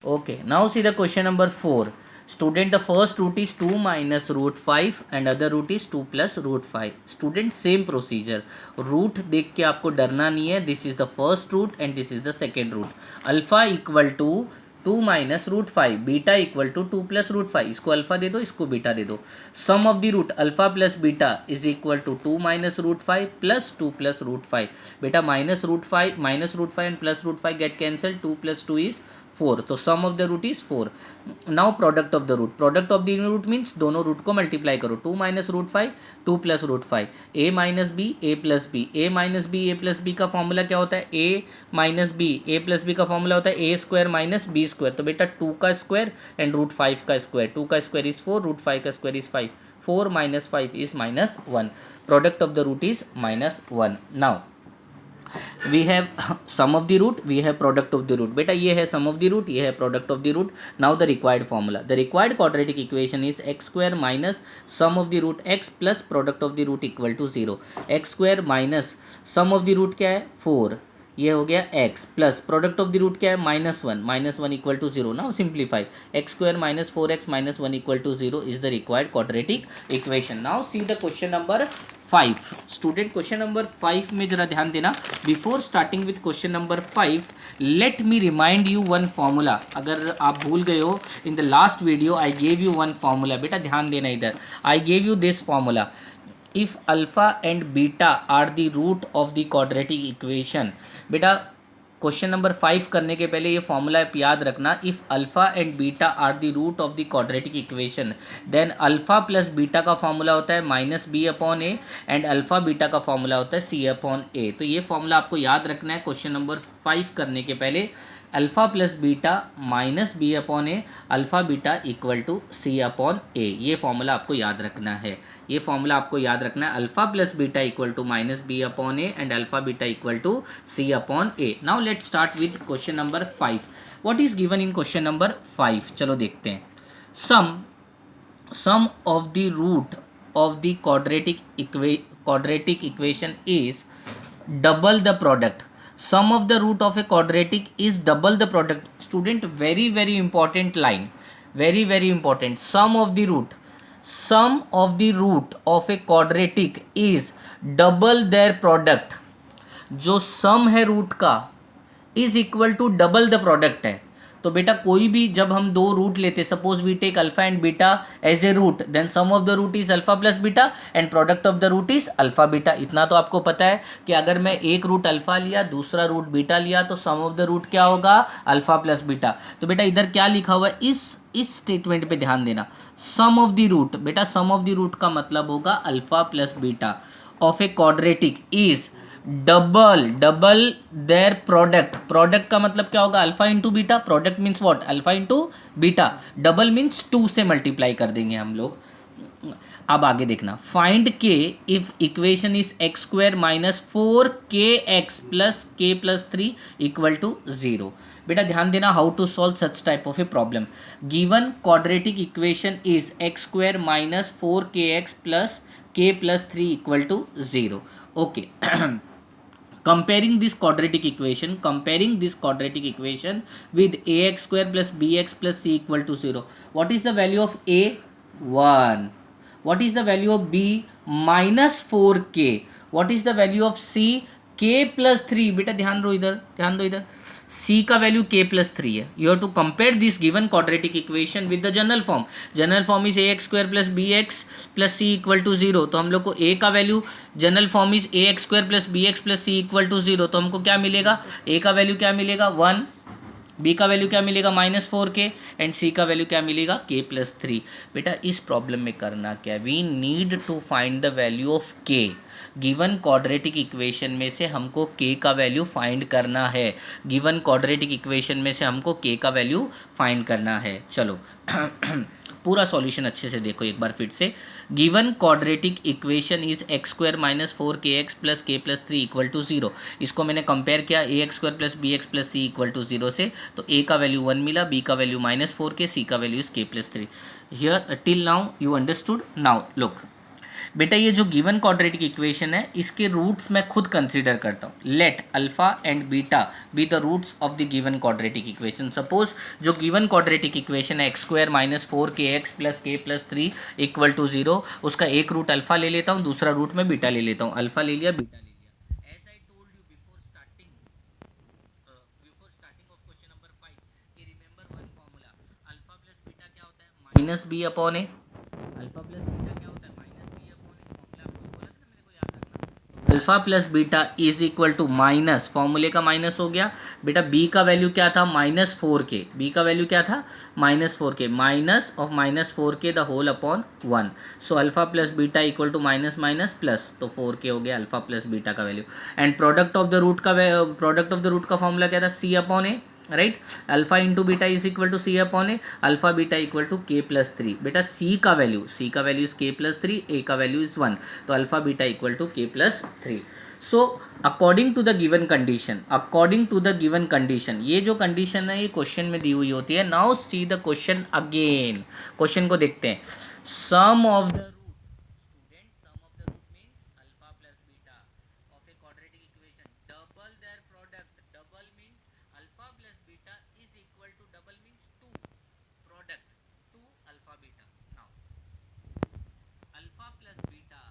Okay, now see the question number 4. Student, the first root is 2 minus root 5 and other root is 2 plus root 5. Student, same procedure. Root देख के आपको डरना नहीं है. This is the first root and this is the second root. Alpha equal to 2 minus root 5, beta equal to 2 plus root 5. इसको alpha दे दो, इसको बीटा दे दो. Sum of the root alpha plus beta is equal to 2 minus root 5 plus 2 plus root 5. बेटा minus root 5 and plus root 5 get cancel. 2 plus 2 is 4. तो sum of the root is 4. Now product of the root. Product of the root means दोनों root को multiply करो. 2 minus root 5, 2 plus root 5. ए minus B, ए plus B. ए minus B, ए plus B का formula क्या होता है? ए minus B, ए plus B का formula होता है ए स्क्वायर माइनस बी स्क्वायर. तो बेटा 2 का स्क्वायर एंड रूट 5 का स्क्वायर. 2 का स्क्वायर इज 4, रूट 5 का square is 5. 4 minus 5 is minus 1. Product of the root is minus 1. Now we have sum of the root, we have product of the root. बेटा ये है sum of the root, ये है product of the root. Now the required formula. The required quadratic equation is x square minus sum of the root x plus product of the root equal to 0. x square minus sum of the root क्या है? 4. ये हो गया x plus product of the root क्या है? -1. -1 equal to 0. Now simplify. X square minus 4x minus 1 equal to 0 is the required quadratic equation. Now see the question number 5. Student question number 5 में जरा ध्यान देना. Before starting with question number 5 let me remind you one formula. अगर आप भूल गए हो, in the last video I gave you one formula. बेटा ध्यान देना इधर. I gave you this formula. If alpha and beta are the root of the quadratic equation. बेटा क्वेश्चन नंबर 5 करने के पहले ये फॉर्मूला याद रखना. If alpha and beta are the root of the quadratic equation then alpha plus beta का formula होता है minus B upon A and alpha beta का फॉर्मूला होता है सी अपॉन ए. तो ये फॉर्मूला आपको याद रखना है क्वेश्चन नंबर 5 करने के पहले. Alpha plus beta minus B upon A, alpha beta equal to C upon A. ये फॉर्मूला आपको याद रखना है. ये फॉर्मूला आपको याद रखना है. Alpha plus beta equal to minus B upon A and alpha beta equal to C upon A. Now let's start with question number 5. What is given in question number 5? चलो देखते हैं. Sum of the root of the quadratic equation is double the product. Sum of the root of a quadratic is double the product. Student, very important line, very important. Sum of the root of a quadratic is double their product. जो sum है root का is equal to double the product है. तो बेटा कोई भी जब हम दो रूट लेते, suppose we take alpha and beta as a root, then sum of the root is alpha plus beta and product of the root is alpha beta. इतना तो आपको पता है कि अगर मैं एक रूट अल्फा लिया, दूसरा रूट बीटा लिया, तो सम ऑफ द रूट क्या होगा? Alpha plus beta. तो बेटा इधर क्या लिखा हुआ है? इस स्टेटमेंट पे ध्यान देना. सम ऑफ द रूट, बेटा सम ऑफ द रूट का मतलब होगा alpha plus beta of a quadratic is double their product. Product का मतलब क्या होगा? Alpha into beta. Product means what? Alpha into beta. Double means 2 से मल्टीप्लाई कर देंगे हम लोग. अब आगे देखना. Find k if equation is x square minus 4kx plus k plus 3 equal to 0. बेटा ध्यान देना how to solve such type of a problem. Given quadratic equation is x square minus 4kx plus k plus 3 equal to 0. Okay. comparing this quadratic equation with ax square plus bx plus c equal to 0. What is the value of a? 1. What is the value of b? minus 4k. What is the value of c? k plus 3. बेटा ध्यान दो इधर. c का value k plus 3 है. You have to compare this given quadratic equation with the general form. General form is ax square plus bx plus c equal to 0. तो हम लोग को a का value general form is ax square plus bx plus c equal to 0. तो हमको क्या मिलेगा? a का वैल्यू क्या मिलेगा? 1. बी का वैल्यू क्या मिलेगा? -4k एंड सी का वैल्यू क्या मिलेगा? k plus 3. बेटा इस प्रॉब्लम में करना क्या? We need to find the value of k. Given quadratic equation में से हमको k का वैल्यू फाइंड करना है. गिवन क्वाड्रेटिक इक्वेशन में से हमको k का वैल्यू फाइंड करना है. चलो पूरा सॉल्यूशन अच्छे से देखो एक बार फिर से. Given quadratic equation is x square minus 4kx plus k plus 3 equal to 0. इसको मैंने कंपेयर किया A x square plus B x plus C equal to 0 से. तो a का वैल्यू 1 मिला, b का वैल्यू -4k, c का value is k plus 3. Here till now you understood. Now look, बेटा ये जो गिवन क्वाड्रेटिक इक्वेशन है इसके रूट्स मैं खुद कंसीडर करता हूँ. Let alpha and beta be the roots of the given quadratic equation. Suppose जो गिवन क्वाड्रेटिक इक्वेशन है x square minus 4kx plus k plus 3 equal to 0, उसका एक रूट अल्फा ले लेता हूँ, दूसरा रूट में बीटा ले लेता हूँ. अल्फा ले लिया, बीटा ले लिया. As I told you before starting of question number 5 कि remember one formula, alpha plus beta क्या होता है, माइनस बी अपॉन ए. अल्फा प्लस बीटा क्या होता है, minus B upon a. Formula आपको बोला था ना, मेरे को याद रखना. Alpha plus beta is equal to minus, फॉर्मूले का माइनस हो गया बेटा. बी का वैल्यू क्या था, -4k. बी का वैल्यू क्या था, -4k. Minus of -4k the whole upon 1. So alpha plus beta equal to minus minus plus, तो 4k हो गया अल्फा प्लस बीटा का value. And product of the root का फॉर्मूला क्या था, C upon A. Right, alpha into beta is equal to C upon A. Alpha beta equal to के plus 3. बेटा C का value is K plus 3, A का value is 1, तो alpha beta equal to के plus 3. So according to the given condition, ये जो condition है ये क्वेश्चन में दी हुई होती है. Now see the question again. Question को देखते हैं. Sum of the alpha plus beta of a quadratic equation, double their product. Double means alpha plus beta is equal to, double means 2 product 2 alpha beta. Now alpha plus beta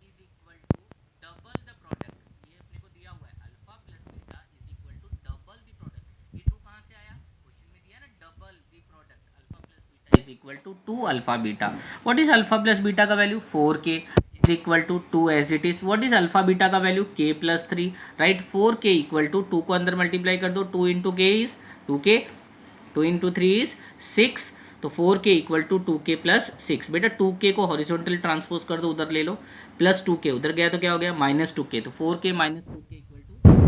is equal to double the product. ये अपने को दिया हुआ है alpha plus beta is equal to double the product. ये 2 कहाँ से आया, क्वेश्चन में दिया ना, double the product alpha plus beta is equal to 2 alpha beta. What is alpha plus beta का value, 4k is equal to 2 as it is. what is alpha beta का value, k plus 3. Right, 4k equal to 2 को अंदर multiply कर दो, 2 into k is 2k, 2 into 3 is 6, तो 4k equal to 2k plus 6. बेटा 2k को horizontal transpose कर दो, उधर ले लो, प्लस 2k उधर गया तो क्या हो गया, माइनस 2k. तो 4k minus 2k equal to 6.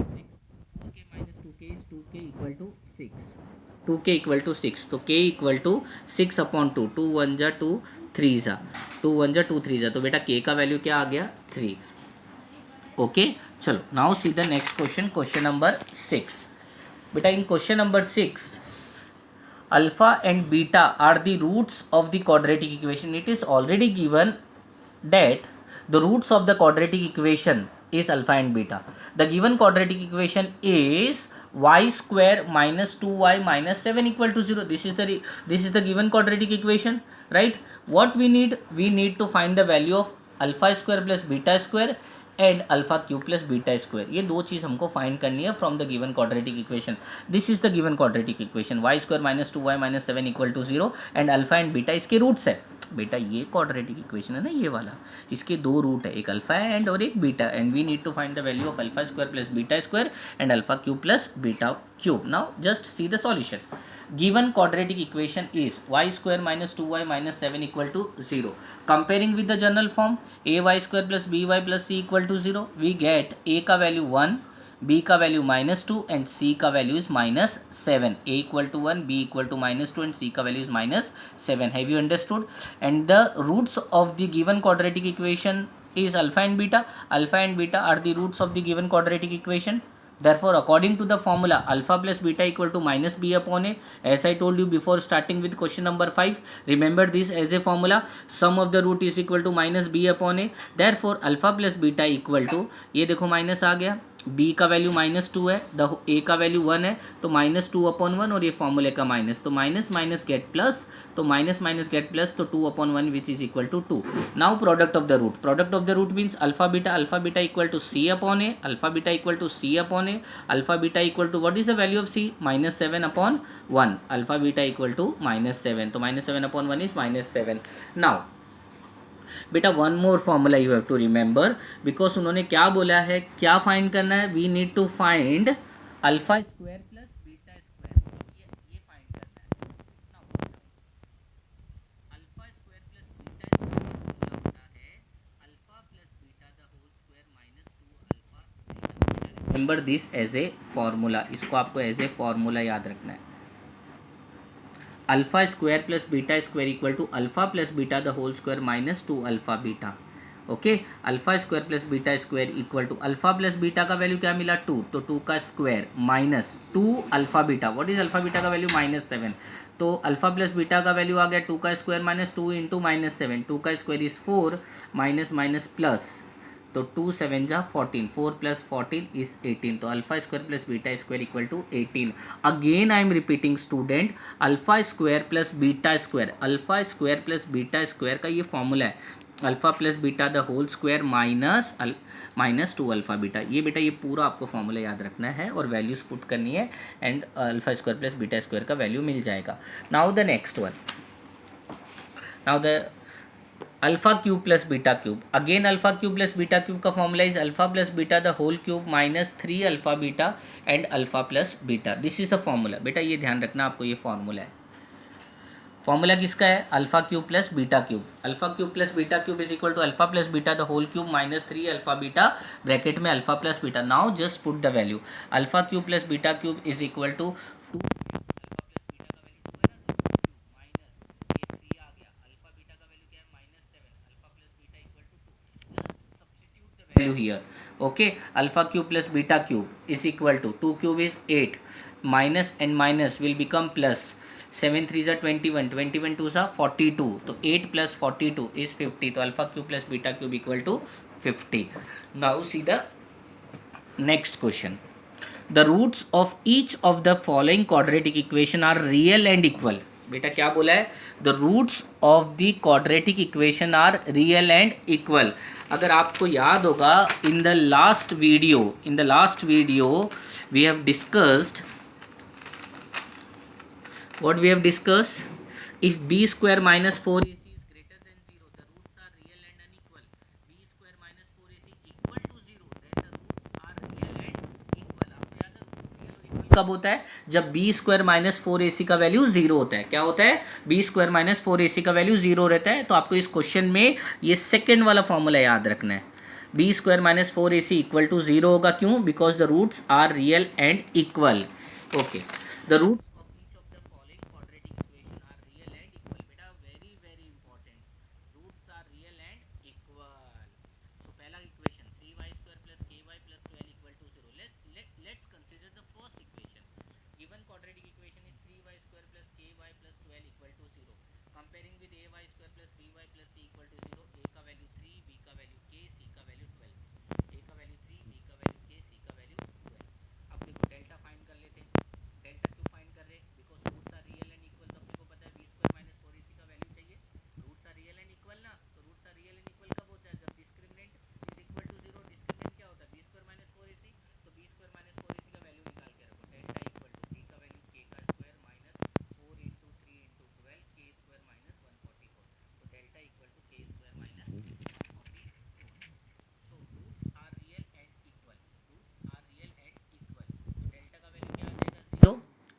4k minus 2k is 2k equal to 6. 2k equal to 6, तो k इक्वल टू 6 अपॉन 2. 2 1 जा 2 3 जा 2 1 जा 2 3 जा, तो बेटा k का वैल्यू क्या आ गया, 3. ओके, चलो now see the next question. Question number 6. बेटा इन question number 6 alpha and beta are the roots of the quadratic equation. It is already given that the roots of the quadratic equation is alpha and beta. The given quadratic equation is y square minus 2y minus 7 equal to 0. This is the given quadratic equation, right? What we need to find the value of alpha square plus beta square and alpha cube plus beta square. ये दो चीज़ हमको find करनी है from the given quadratic equation. This is the given quadratic equation. Y square minus 2y minus 7 equal to 0 and alpha and beta इसके roots है. बेटा ये क्वाड्रेटिक इक्वेशन है ना, ये वाला, इसके दो रूट है, एक अल्फा है एंड और एक beta. And we need to find the value of alpha square plus beta square and alpha cube plus beta cube. Now just see the solution. Given quadratic equation is y square minus 2y minus 7 equal to 0. Comparing with the general form, ay square plus by plus c equal to 0, we get a का value 1, b का value -2 and c का value is -7. a equal to 1, b equal to -2 and c का value is -7. Have you understood? And the roots of the given quadratic equation is alpha and beta. Alpha and beta are the roots of the given quadratic equation. Therefore, according to the formula, alpha plus beta equal to minus b upon a. As I told you before starting with question number 5, remember this as a formula. Sum of the root is equal to minus b upon a. Therefore, alpha plus beta equal to, ये देखो minus आ गया, b का value -2 है, a का value 1 है, तो -2 upon 1 और ये फॉर्मूले का माइनस, तो माइनस माइनस गेट प्लस, तो माइनस माइनस गेट प्लस, तो 2 upon 1 which is equal to 2. Now product of the root. Product of the root means alpha beta equal to C upon A. Alpha beta equal to C upon A. Alpha beta equal to what is the value of c, -7 upon 1. Alpha beta equal to -7, तो -7 upon 1 is -7. Now बेटा one more formula you have to remember, because उन्होंने क्या बोला है, क्या find करना है, we need to find alpha square plus beta square. ये फाइंड करना है. Alpha square plus beta square होता है alpha plus beta the whole square minus 2 alpha. Remember this as a formula. इसको आपको एज ए फॉर्मूला याद रखना है. Alpha square plus beta square equal to alpha plus beta the whole square minus 2 alpha beta. Okay, alpha square plus beta square equal to alpha plus beta का value क्या मिला 2, तो 2 का square minus 2 alpha beta, what is alpha beta का value -7, तो alpha plus beta का value आ गया 2 का स्क्वायर माइनस 2 इंटू -7, 2 का square is 4 minus minus plus, तो 2 7 जा 14, 4 प्लस 14 इज 18, तो alpha square plus beta square equal to 18। Again I am repeating student, alpha square plus beta square, alpha square plus beta square का ये formula है, alpha plus beta the whole square minus 2 alpha beta, ये बेटा ये पूरा आपको formula याद रखना है और वैल्यूज पुट करनी है and alpha square plus beta square का वैल्यू मिल जाएगा। Now the next one, now the alpha cube plus beta cube, again alpha cube plus beta cube का formula is alpha plus beta the whole cube minus 3 alpha beta and alpha plus beta, this is the formula. बेटा ये ध्यान रखना आपको, ये formula है, formula किसका है, alpha cube plus beta cube, alpha cube plus beta cube is equal to alpha plus beta the whole cube minus 3 alpha beta bracket में alpha plus beta. Now just put the value, alpha cube plus beta cube is equal to 2 value here, okay, alpha cube plus beta cube is equal to 2 cube is 8 minus and minus will become plus, 7 3s are 21, 21 2s are 42, तो 8 plus 42 is 50, तो alpha cube plus beta cube equal to 50। now see the next question, the roots of each of the following quadratic equation are real and equal। बेटा क्या बोला है, the roots of the quadratic equation are real and equal. अगर आपको याद होगा in the last video we have discussed, what we have discussed, if B square minus 4ac is greater than 0 the roots are real and unequal, b square minus 4ac equal to 0 then the roots are real and equal। आपको याद है real और equal कब होता है, जब b square minus 4ac का value 0 होता है। क्या होता है, b स्क्वायर माइनस 4ac का वैल्यू 0 रहता है। तो आपको इस क्वेश्चन में ये सेकेंड वाला फॉर्मूला याद रखना है, b square minus 4ac equal to 0 होगा, क्यों, because the roots are real and equal. Okay, the root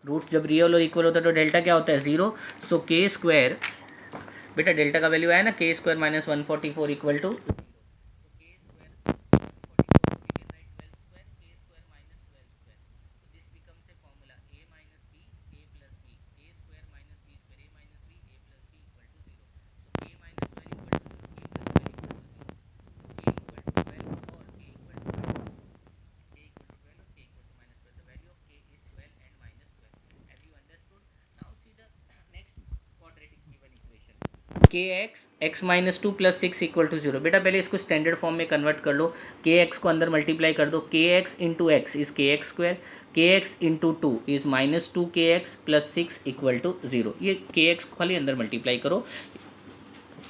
roots जब रियल और इक्वल होता है तो डेल्टा क्या होता है 0। सो के स्क्वायर, बेटा डेल्टा का वैल्यू आया ना, K square minus 144 equal to K X X minus 2 plus 6 equal to 0। बेटा पहले इसको स्टैंडर्ड फॉर्म में कन्वर्ट कर लो, के एक्स को अंदर मल्टीप्लाई कर दो, के एक्स इंटू एक्स इज के एक्स स्क्वायर, के एक्स इंटू 2 इज माइनस 2 के एक्स प्लस 6 इक्वल टू 0। ये के एक्स को खाली अंदर मल्टीप्लाई करो।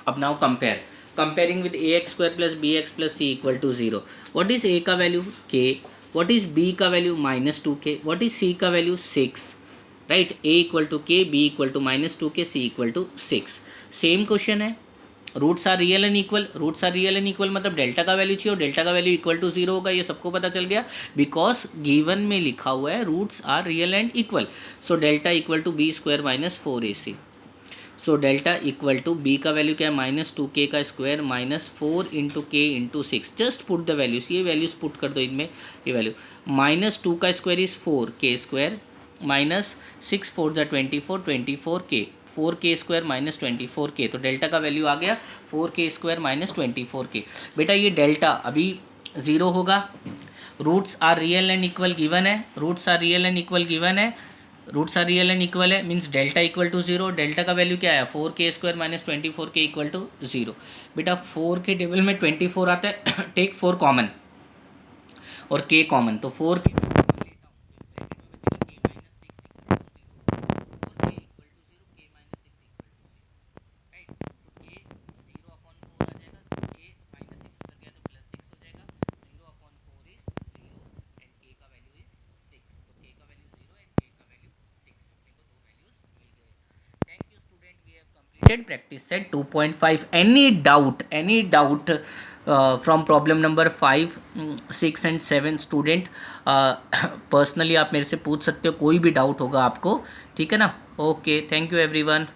अब now comparing with A x square plus B x plus C equal to 0। What is A का value K, what is B का value minus 2 K, what is C का value 6, right, A equal to K, B equal to minus 2 K, C equal to 6। Same question है, roots are real and equal, roots are real and equal मतलब delta का value चाहिए और delta का value equal to 0 होगा, ये सबको पता चल गया बिकॉज गिवन में लिखा हुआ है roots are real and equal. So delta equal to B square minus 4ac, so delta equal to B का वैल्यू क्या है माइनस 2k का square minus 4 into K into 6, just put the values, ये values put कर दो इनमें, ये value minus 2 का स्क्वायर इज 4 के स्क्वायर माइनस 6 4 जा 24 24 के 4k² माइनस 24k, तो डेल्टा का वैल्यू आ गया 4k² माइनस 24k। बेटा ये डेल्टा अभी 0 होगा, roots are real and equal given है, roots are real and equal given है, roots are real and equal है, means delta equal to 0। Delta का वैल्यू क्या है 4k² minus 24k equal to 0। बेटा 4 के टेबल में 24 आता है, टेक 4 कॉमन और k कॉमन, तो 4 के practice set 2.5. Any doubt from problem number 5, 6 and 7 student personally आप मेरे से पूछ सकते हो, कोई भी डाउट होगा आपको, ठीक है ना। Okay, thank you everyone.